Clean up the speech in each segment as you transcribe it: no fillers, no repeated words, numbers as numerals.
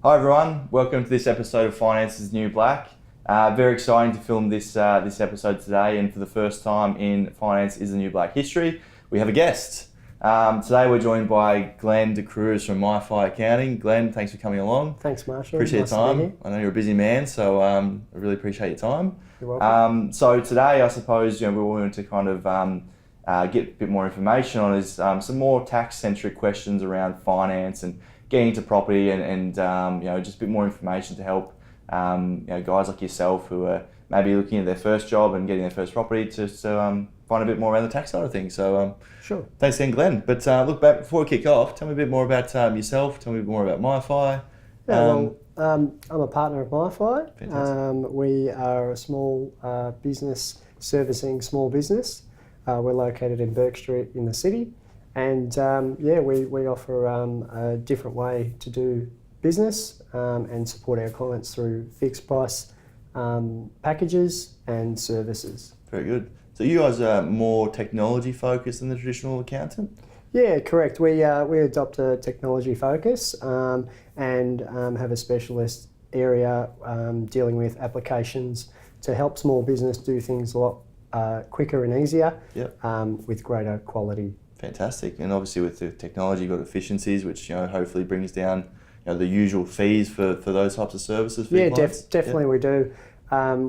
Hi everyone, welcome to this episode of Finance is New Black. Very exciting to film this episode today, and for the first time in Finance is the New Black history, we have a guest. Today we're joined by Glen D'Cruz from MyFi Accounting. Glen, thanks for coming along. Thanks, Marshall. Appreciate nice your time. I know you're a busy man, so I really appreciate your time. You're welcome. So today, I suppose, we wanted to kind of get a bit more information on is some more tax-centric questions around finance and getting into property, and just a bit more information to help guys like yourself who are maybe looking at their first job and getting their first property to find a bit more around the tax side of things. So sure. Thanks again, Glen. But look, back before we kick off, tell me a bit more about yourself. Tell me a bit more about MyFi. I'm a partner of MyFi. We are a small business servicing small business. We're located in Burke Street in the city, and we offer a different way to do business and support our clients through fixed price packages and services. Very good. So you guys are more technology focused than the traditional accountant? Yeah, correct. We adopt a technology focus and have a specialist area dealing with applications to help small business do things a lot quicker and easier. Yep. With greater quality. Fantastic. And obviously with the technology, you've got efficiencies, which hopefully brings down the usual fees for those types of services for your clients. Definitely we do.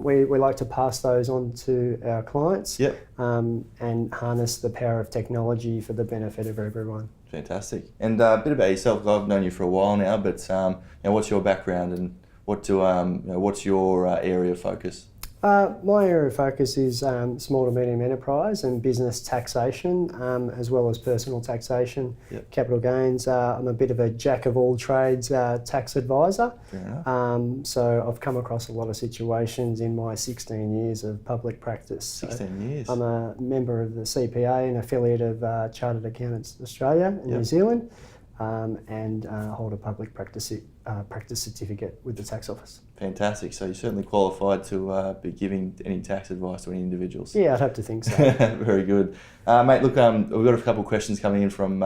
We like to pass those on to our clients. Yep. And harness the power of technology for the benefit of everyone. Fantastic. And a bit about yourself. I've known you for a while now, but what's your background and what's your area of focus? My area of focus is small to medium enterprise and business taxation, as well as personal taxation, Yep. capital gains. I'm a bit of a jack of all trades tax advisor. Fair enough. So I've come across a lot of situations in my 16 years of public practice. 16 years. I'm a member of the CPA, an affiliate of Chartered Accountants Australia in Yep. New Zealand, and hold a public practice certificate with the tax office. Fantastic. So you're certainly qualified to be giving any tax advice to any individuals. Yeah, I'd have to think so. Very good. Mate, look, we've got a couple of questions coming in from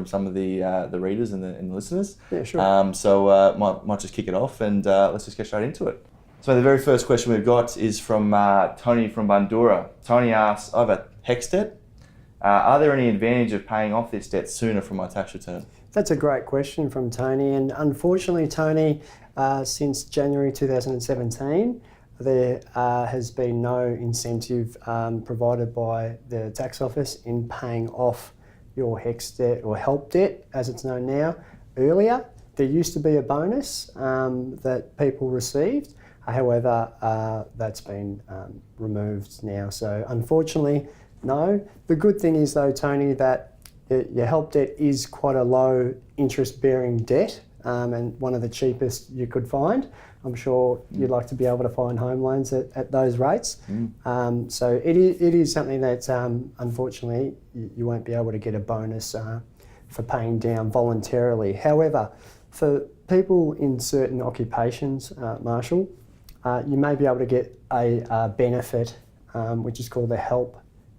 some of the readers and the listeners. Yeah, sure. So might just kick it off and let's just get straight into it. So the very first question we've got is from Tony from Bandura. Tony asks, I have a HECS debt. Are there any advantage of paying off this debt sooner from my tax return? That's a great question from Tony, and unfortunately, Tony, since January 2017, there has been no incentive provided by the tax office in paying off your HECS debt or HELP debt, as it's known now. Earlier, there used to be a bonus that people received. However, that's been removed now. So unfortunately, no. The good thing is though, Tony, that your HELP debt is quite a low interest-bearing debt and one of the cheapest you could find. I'm sure you'd like to be able to find home loans at those rates. So it is something that unfortunately you won't be able to get a bonus for paying down voluntarily. However, for people in certain occupations, Marshall, you may be able to get a benefit which is called the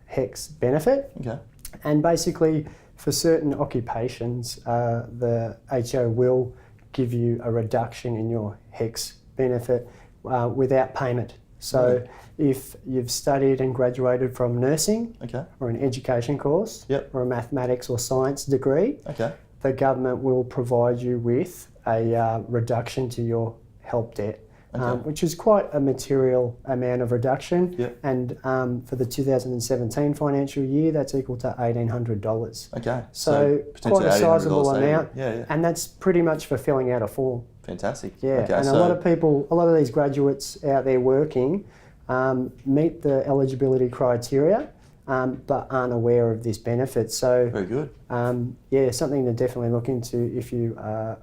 HECS benefit. Okay. And basically, for certain occupations, the HO will give you a reduction in your HECS benefit without payment. So if you've studied and graduated from nursing, Okay. or an education course, Yep. or a mathematics or science degree, Okay. the government will provide you with a reduction to your HELP debt. Okay. Which is quite a material amount of reduction. Yep. And for the 2017 financial year, that's equal to $1,800. Okay. So quite potentially a sizable $1,800 amount. Yeah. And that's pretty much for filling out a form. Fantastic. Yeah, Okay, and so a lot of these graduates out there working meet the eligibility criteria, but aren't aware of this benefit. So very good. something to definitely look into if you are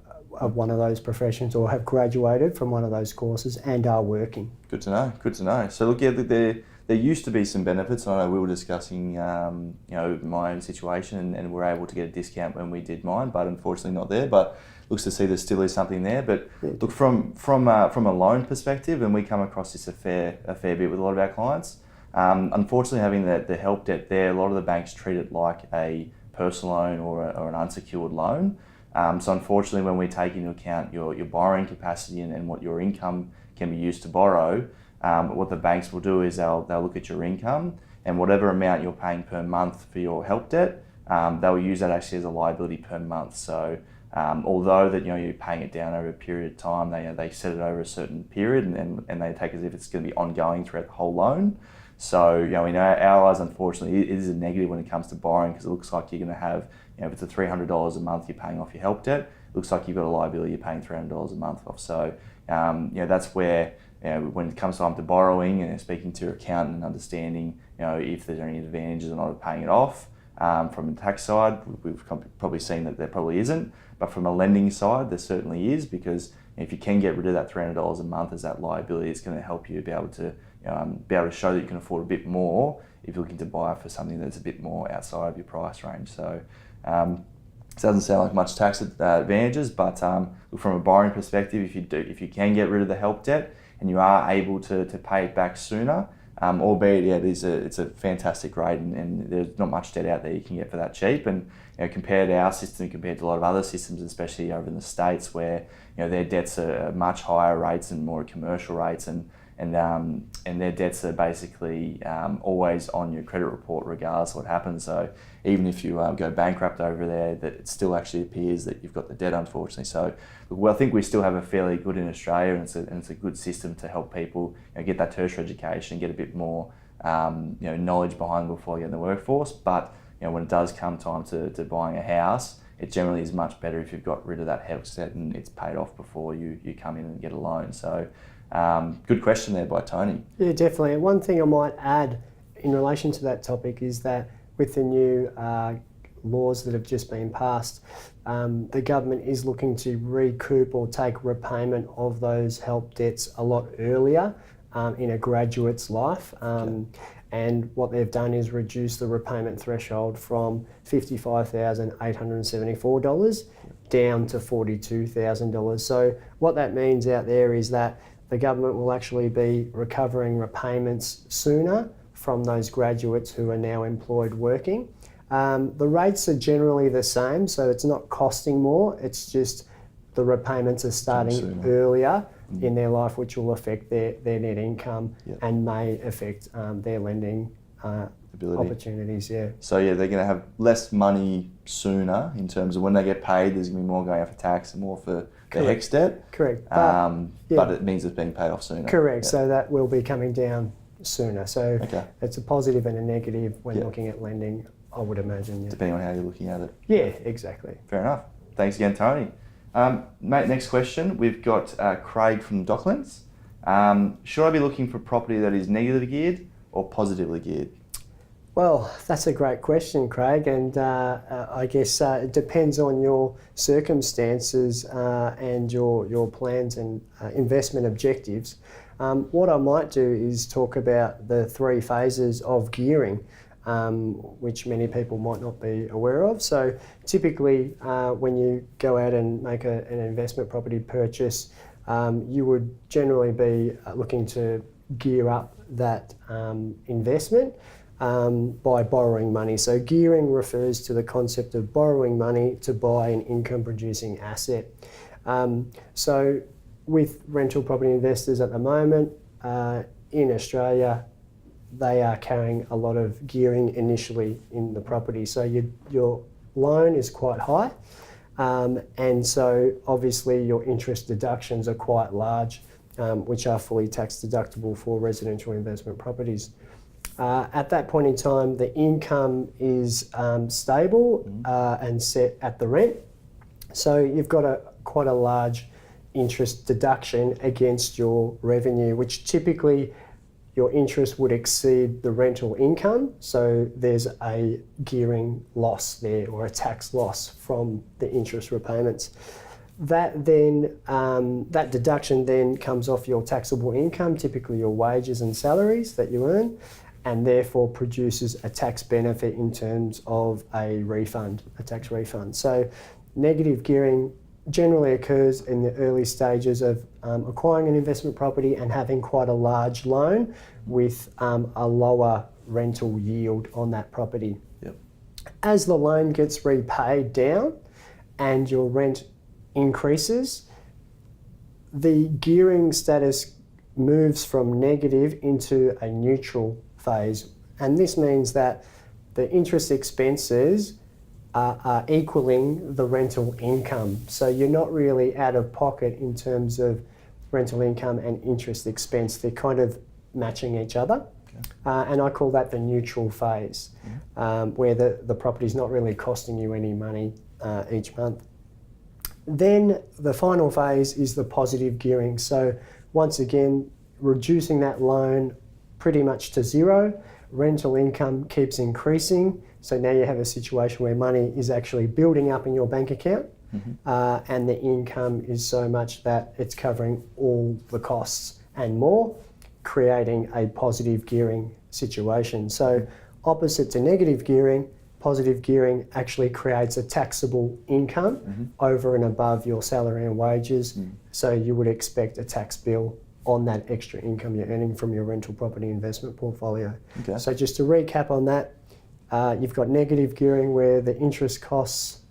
one of those professions or have graduated from one of those courses and are working. Good to know. Good to know. So look, there used to be some benefits. I know we were discussing, my own situation, and we're able to get a discount when we did mine, but unfortunately not there. But looks to see there still is something there. But look, from a loan perspective, and we come across this a fair bit with a lot of our clients. Unfortunately, having the help debt there, a lot of the banks treat it like a personal loan or an unsecured loan. So unfortunately, when we take into account your borrowing capacity and what your income can be used to borrow, what the banks will do is they'll look at your income, and whatever amount you're paying per month for your help debt, they'll use that actually as a liability per month. So although that you're paying it down over a period of time, they set it over a certain period, and they take it as if it's going to be ongoing throughout the whole loan. So in our eyes, unfortunately, it is a negative when it comes to borrowing, because it looks like you're going to have, if it's a $300 a month you're paying off your help debt, it looks like you've got a liability you're paying $300 a month off. So that's where, when it comes time to borrowing and speaking to your accountant and understanding, if there's any advantages or not of paying it off. From the tax side, we've probably seen that there probably isn't, but from a lending side, there certainly is, because if you can get rid of that $300 a month as that liability, it's going to help you be able to show that you can afford a bit more if you're looking to buy for something that's a bit more outside of your price range. So it doesn't sound like much tax advantages, but from a borrowing perspective, if you can get rid of the help debt and you are able to pay it back sooner, albeit it's a fantastic rate, and there's not much debt out there you can get for that cheap. And compared to our system, compared to a lot of other systems, especially over in the States, where their debts are much higher rates and more commercial rates, and their debts are basically always on your credit report regardless of what happens. So even if you go bankrupt over there, that it still actually appears that you've got the debt, unfortunately. So I think we still have a fairly good in Australia, and it's a good system to help people get that tertiary education, get a bit more knowledge behind them before they get in the workforce. But when it does come time to buying a house, it generally is much better if you've got rid of that HECS debt and it's paid off before you come in and get a loan. So good question there by Tony. Yeah, definitely. And one thing I might add in relation to that topic is that with the new laws that have just been passed, the government is looking to recoup or take repayment of those help debts a lot earlier in a graduate's life. And what they've done is reduce the repayment threshold from $55,874 down to $42,000. So what that means out there is that the government will actually be recovering repayments sooner from those graduates who are now employed working. The rates are generally the same, so it's not costing more, it's just the repayments are starting earlier in their life, which will affect their net income and may affect their lending opportunities. So they're going to have less money sooner in terms of when they get paid. There's going to be more going out for tax and more for the HECS debt. Correct. But it means it's being paid off sooner. Correct. So that will be coming down sooner. So it's a positive and a negative when looking at lending, I would imagine. Depending on how you're looking at it. Yeah, exactly. Fair enough. Thanks again, Tony. Mate, next question. We've got Craig from Docklands. Should I be looking for property that is negatively geared or positively geared? Well, that's a great question, Craig, and I guess it depends on your circumstances and your plans and investment objectives. What I might do is talk about the 3 phases of gearing, which many people might not be aware of. So typically when you go out and make an investment property purchase, you would generally be looking to gear up that investment by borrowing money. So gearing refers to the concept of borrowing money to buy an income producing asset. So with rental property investors at the moment in Australia, they are carrying a lot of gearing initially in the property. So your loan is quite high, and so obviously your interest deductions are quite large, which are fully tax deductible for residential investment properties. At that point in time, the income is stable and set at the rent. So you've got quite a large interest deduction against your revenue, which typically your interest would exceed the rental income. So there's a gearing loss there, or a tax loss from the interest repayments. That then, that deduction then comes off your taxable income, typically your wages and salaries that you earn, and therefore produces a tax benefit in terms of a refund, a tax refund. So negative gearing generally occurs in the early stages of acquiring an investment property and having quite a large loan with a lower rental yield on that property. Yep. As the loan gets repaid down and your rent increases, the gearing status moves from negative into a neutral phase. And this means that the interest expenses are equaling the rental income. So you're not really out of pocket in terms of rental income and interest expense. They're kind of matching each other. And I call that the neutral phase, where the property's not really costing you any money each month. Then the final phase is the positive gearing. So once again, reducing that loan pretty much to zero, rental income keeps increasing. So now you have a situation where money is actually building up in your bank account, and the income is so much that it's covering all the costs and more, creating a positive gearing situation. So opposite to negative gearing, positive gearing actually creates a taxable income over and above your salary and wages. So you would expect a tax bill on that extra income you're earning from your rental property investment portfolio. Okay. So just to recap on that, you've got negative gearing where the interest costs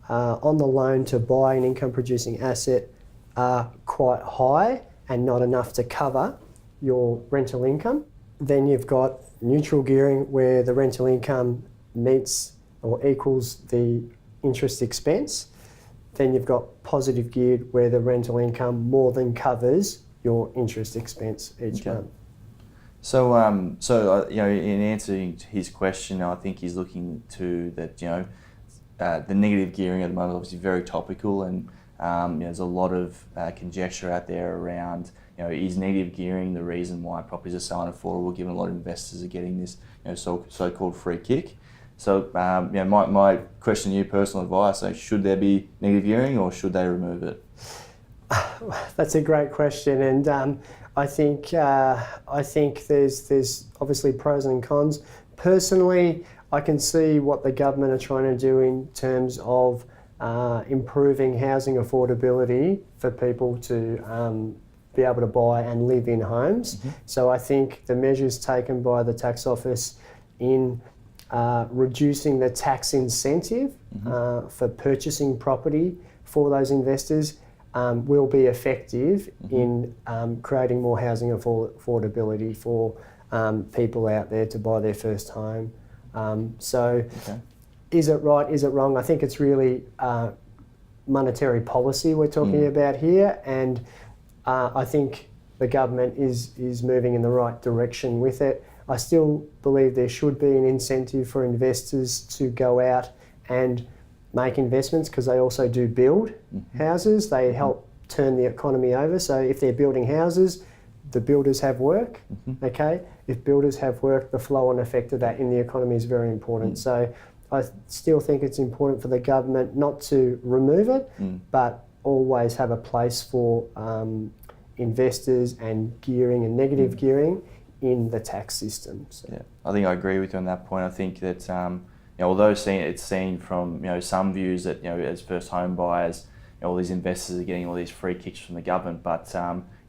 on the loan to buy an income producing asset are quite high and not enough to cover your rental income. Then you've got neutral gearing where the rental income meets or equals the interest expense. Then you've got positive geared where the rental income more than covers your interest expense each month. So, in answering his question, I think he's looking to that, the negative gearing at the moment is obviously very topical, and there's a lot of conjecture out there around, is negative gearing the reason why properties are so unaffordable, given a lot of investors are getting this, so-called free kick. So, my question to you, personal advice, should there be negative gearing or should they remove it? That's a great question, and I think there's obviously pros and cons. Personally, I can see what the government are trying to do in terms of improving housing affordability for people to be able to buy and live in homes. So I think the measures taken by the tax office in reducing the tax incentive for purchasing property for those investors will be effective in creating more housing affordability for people out there to buy their first home. Is it right? Is it wrong? I think it's really monetary policy we're talking about here, and I think the government is moving in the right direction with it. I still believe there should be an incentive for investors to go out and make investments, because they also do build houses. They help turn the economy over. So if they're building houses, the builders have work, okay? If builders have work, the flow-on effect of that in the economy is very important. So I still think it's important for the government not to remove it, but always have a place for investors and gearing and negative gearing in the tax system. So. Yeah, I think I agree with you on that point. I think that although it's seen from some views that as first home buyers, all these investors are getting all these free kicks from the government, but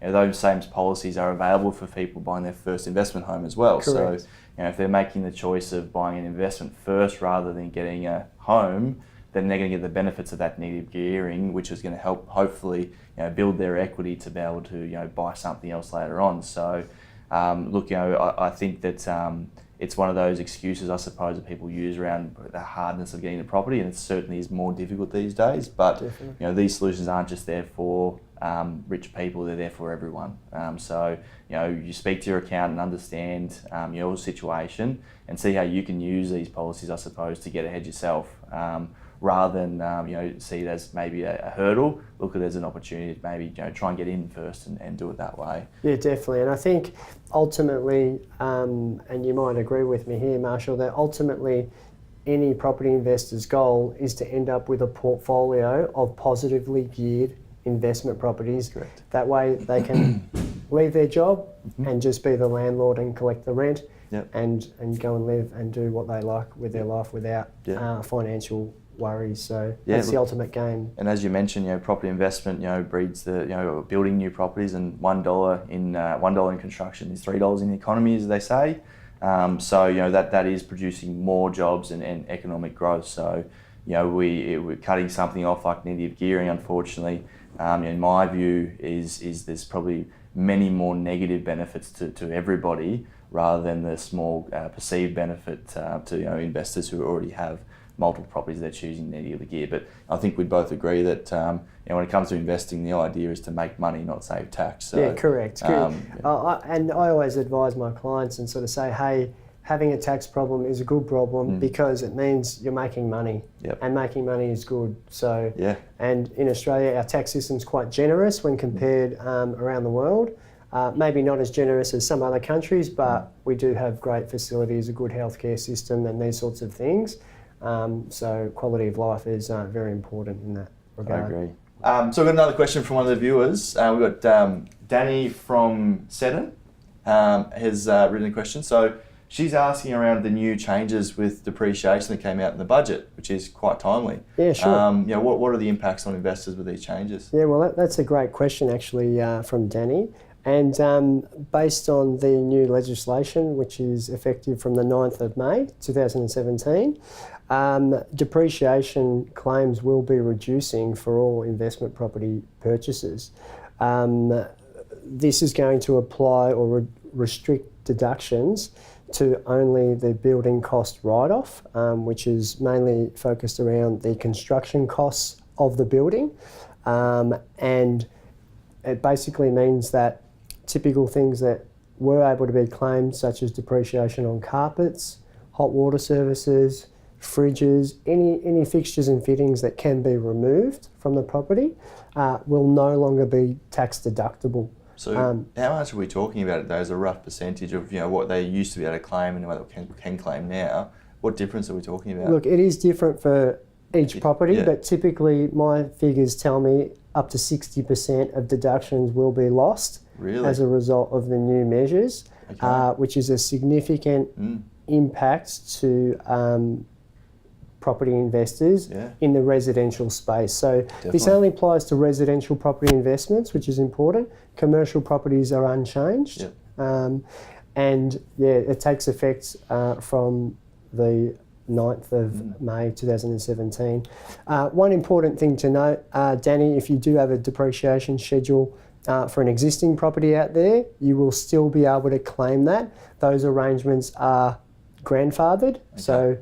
those same policies are available for people buying their first investment home as well. Correct. So if they're making the choice of buying an investment first rather than getting a home, then they're going to get the benefits of that negative gearing, which is going to help hopefully build their equity to be able to buy something else later on. So I think that it's one of those excuses, I suppose, that people use around the hardness of getting the property, and it certainly is more difficult these days. But these solutions aren't just there for rich people; they're there for everyone. So you speak to your accountant, understand your situation, and see how you can use these policies, I suppose, to get ahead yourself. Rather than see it as maybe a hurdle, look at it as an opportunity to maybe try and get in first and do it that way. Yeah, definitely. And I think ultimately, and you might agree with me here, Marshall, that ultimately any property investor's goal is to end up with a portfolio of positively geared investment properties. Correct. That way they can leave their job and just be the landlord and collect the rent and go and live and do what they like with their life without financial worries. So that's the ultimate game. And as you mentioned, property investment, breeds the building new properties, and $1 in construction is $3 in the economy, as they say. So that is producing more jobs and economic growth. So we're cutting something off like negative gearing, unfortunately, in my view, is there's probably many more negative benefits to everybody rather than the small perceived benefit to investors who already have multiple properties they're choosing negatively gear. But I think we'd both agree that when it comes to investing, the idea is to make money, not save tax. So, yeah, correct. And I always advise my clients and sort of say, hey, having a tax problem is a good problem because it means you're making money, and making money is good. So, and in Australia, our tax system's quite generous when compared around the world. Maybe not as generous as some other countries, but we do have great facilities, a good healthcare system, and these sorts of things. So quality of life is very important in that regard. I agree. So we've got another question from one of the viewers. We've got Danny from Seddon has written a question. So she's asking around the new changes with depreciation that came out in the budget, which is quite timely. Yeah, sure. What are the impacts on investors with these changes? Yeah, well, that's a great question actually from Danny. And based on the new legislation, which is effective from the 9th of May 2017, depreciation claims will be reducing for all investment property purchases. This is going to apply or restrict deductions to only the building cost write-off, which is mainly focused around the construction costs of the building. And it basically means that typical things that were able to be claimed, such as depreciation on carpets, hot water services, fridges, any fixtures and fittings that can be removed from the property will no longer be tax deductible. So how much are we talking about it though, as a rough percentage of what they used to be able to claim and what they can claim now? What difference are we talking about? Look, it is different for each property, but typically my figures tell me up to 60% of deductions will be lost as a result of the new measures, which is a significant impact to property investors in the residential space. So this only applies to residential property investments, which is important. Commercial properties are unchanged. And it takes effect from the 9th of May 2017. One important thing to note, Danny, if you do have a depreciation schedule for an existing property out there, you will still be able to claim that. Those arrangements are grandfathered, so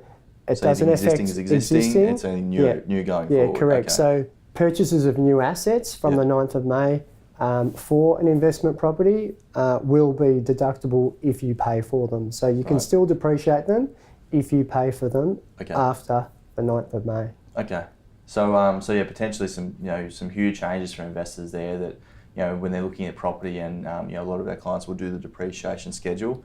it doesn't affect existing. It's only new going forward. Yeah, correct. So purchases of new assets from the 9th of May for an investment property will be deductible if you pay for them. So you can still depreciate them if you pay for them after the 9th of May. Okay. So potentially some huge changes for investors there that when they're looking at property, and a lot of our clients will do the depreciation schedule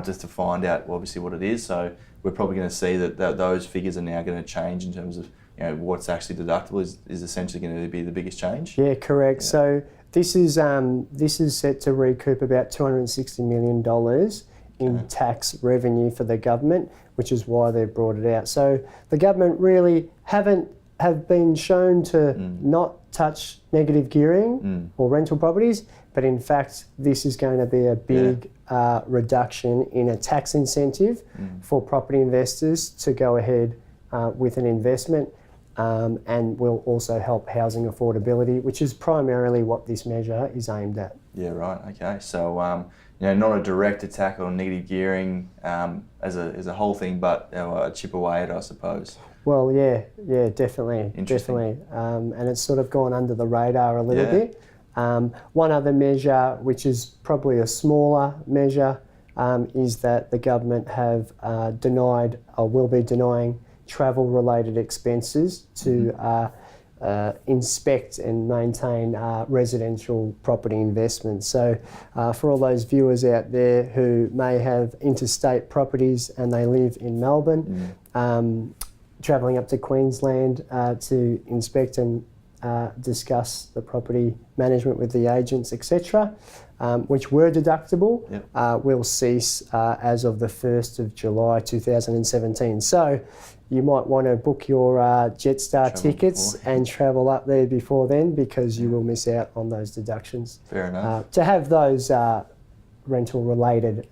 just to find out obviously what it is. So we're probably going to see that those figures are now going to change in terms of what's actually deductible is essentially going to be the biggest change. Yeah, correct. So this is set to recoup about $260 million in tax revenue for the government, which is why they've brought it out. So the government really have been shown to not touch negative gearing or rental properties, but in fact this is going to be a big reduction in a tax incentive for property investors to go ahead with an investment, and will also help housing affordability, which is primarily what this measure is aimed at. Yeah, right. Okay. So not a direct attack on negative gearing as a whole thing, but a chip away at it, I suppose. Well, yeah, definitely. And it's sort of gone under the radar a little bit. One other measure, which is probably a smaller measure, is that the government have denied or will be denying travel-related expenses to inspect and maintain residential property investments. So for all those viewers out there who may have interstate properties and they live in Melbourne, travelling up to Queensland to inspect and discuss the property management with the agents, etc., which were deductible, will cease as of the 1st of July 2017. So you might want to book your Jetstar tickets and travel up there before then, because you will miss out on those deductions. Fair enough. To have those rental related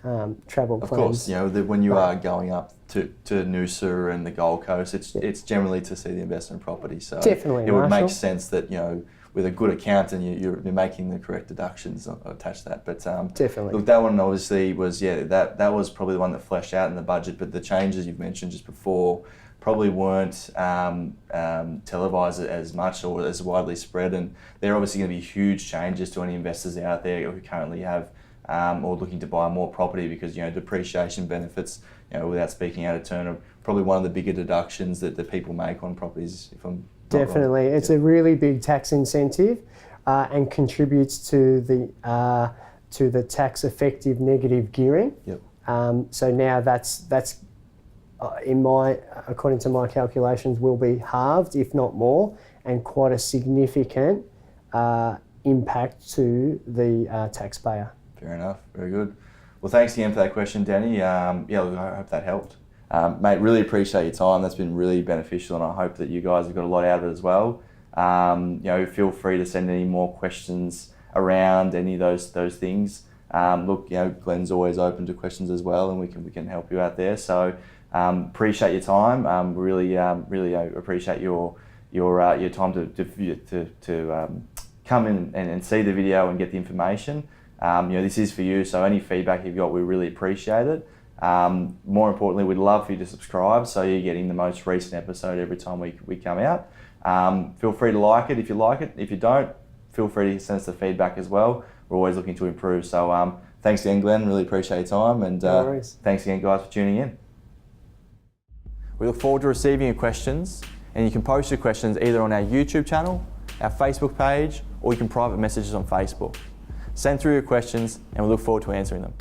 travel Of plans. course, you know, when you are going up to Noosa and the Gold Coast, it's generally to see the investment property. So Definitely, it would make Marshall. sense that, you know, with a good accountant, you're making the correct deductions attached to that. But Definitely. look, that one obviously was, that was probably the one that fleshed out in the budget. But the changes you've mentioned just before probably weren't televised as much or as widely spread, and they're obviously going to be huge changes to any investors out there who currently have or looking to buy more property, because, you know, depreciation benefits, you know, without speaking out of turn, are probably one of the bigger deductions that people make on properties, if I'm not Definitely, wrong. it's a really big tax incentive and contributes to the tax effective negative gearing. Yep. So now that's according to my calculations, will be halved, if not more, and quite a significant impact to the taxpayer. Fair enough. Very good. Well, thanks again for that question, Danny. Yeah, look, I hope that helped. Mate, really appreciate your time. That's been really beneficial, and I hope that you guys have got a lot out of it as well. You know, feel free to send any more questions around any of those things. Look, you know, Glen's always open to questions as well, and we can help you out there. So appreciate your time. Really appreciate your time to come in and see the video and get the information. You know, this is for you, so any feedback you've got, we really appreciate it. More importantly, we'd love for you to subscribe so you're getting the most recent episode every time we come out. Feel free to like it if you like it. If you don't, feel free to send us the feedback as well. We're always looking to improve. So thanks again, Glen. Really appreciate your time. And No worries. Thanks again, guys, for tuning in. We look forward to receiving your questions, and you can post your questions either on our YouTube channel, our Facebook page, or you can private message us on Facebook. Send through your questions, and we look forward to answering them.